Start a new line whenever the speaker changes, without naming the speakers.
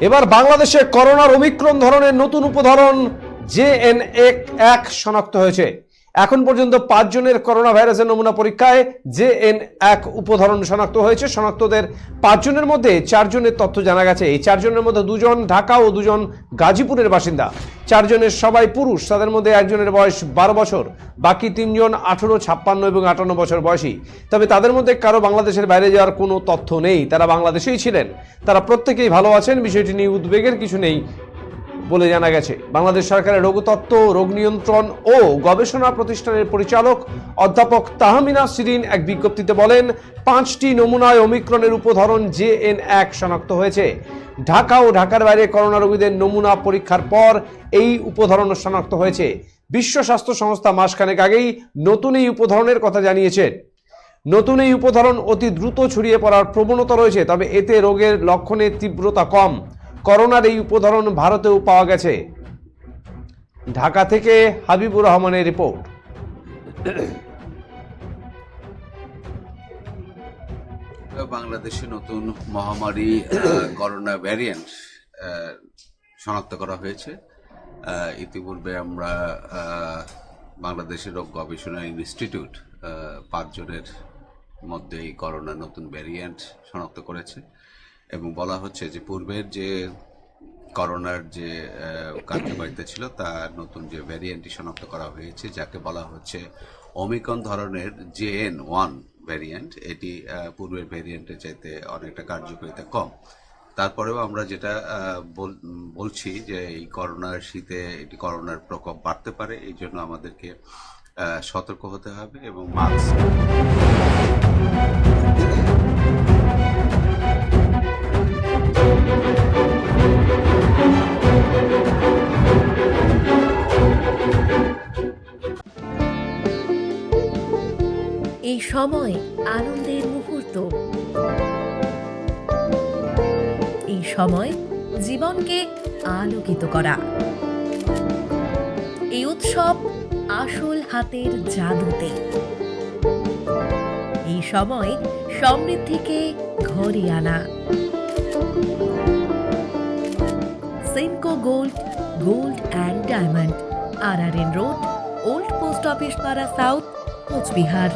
এবার বাংলাদেশে করোনার ওমিক্রন ধরনের নতুন উপধরন JN1 শনাক্ত হয়েছে। এখন পর্যন্ত 5 জনের করোনা ভাইরাসের নমুনা পরীক্ষায় JN1 উপধরন শনাক্ত হয়েছে। শনাক্তদের 5 জনের মধ্যে 4 জনের তথ্য জানা গেছে। এই 4 জনের মধ্যে 2 জন ঢাকা ও 2 জন গাজীপুরের বাসিন্দা। 4 জনের সবাই পুরুষ, তাদের মধ্যে একজনের বয়স 12 বছর, বাকি 3 জন 18, 56 এবং 58 বছর বয়সী। তবে তাদের মধ্যে কারো বাংলাদেশের বাইরে যাওয়ার কোনো তথ্য নেই, তারা বাংলাদেশেই ছিলেন। তারা প্রত্যেকেই ভালো আছেন, বিষয়টি নিয়ে উদ্বেগের কিছু নেই বলে জানা গেছে। বাংলাদেশ সরকারের রোগতত্ত্ব, রোগ নিয়ন্ত্রণ ও গবেষণা প্রতিষ্ঠানের পরিচালক অধ্যাপক তাহমিনা শিরিন এক বিজ্ঞপ্তিতে বলেন, 5টি নমুনায় ওমিক্রনের উপধরন JN1 শনাক্ত হয়েছে। ঢাকা ও ঢাকার বাইরে করোনা রোগীদের নমুনা পরীক্ষার পর এই উপধরন শনাক্ত হয়েছে। বিশ্ব স্বাস্থ্য সংস্থা মাসখানেক আগেই নতুন এই উপধরনের কথা জানিয়েছে। নতুন এই উপধরন অতি দ্রুত ছড়িয়ে পড়ার প্রবণতা রয়েছে, তবে এতে রোগের লক্ষণের তীব্রতা কম। করোনার এই উপধরন ভারতেও পাওয়া গেছে। ঢাকা থেকে হাবিবুর রহমানের রিপোর্ট।
বাংলাদেশে নতুন মহামারী করোনা ভ্যারিয়েন্ট শনাক্ত করা হয়েছে। ইতিপূর্বে আমরা বাংলাদেশের রোগ গবেষণা ইনস্টিটিউট 5 জনের মধ্যে এই করোনা নতুন ভ্যারিয়েন্ট শনাক্ত করেছে এবং বলা হচ্ছে যে পূর্বের যে করোনার যে কার্যকারিতা ছিল তার নতুন যে ভ্যারিয়েন্টটি শনাক্ত করা হয়েছে, যাকে বলা হচ্ছে ওমিক্রন ধরনের JN1 ভ্যারিয়েন্ট। এটি পূর্বের ভ্যারিয়েন্টের চাইতে অনেকটা কার্যকারিতা কম। তারপরেও আমরা যেটা বলছি যে এই করোনার শীতে এটি করোনার প্রকোপ বাড়তে পারে, এই জন্য আমাদেরকে সতর্ক হতে হবে এবং মাস্ক
এই সময় আনন্দের মুহূর্ত, এই সময় জীবনকে আলোকিত করা, এই উৎসব আসল হাতের জাদুতে। এই সময় সমৃদ্ধিকে ঘরে আনা। Senco gold, gold and diamond, RRN road, old post office পাড়া সাউথ, কোচবিহার।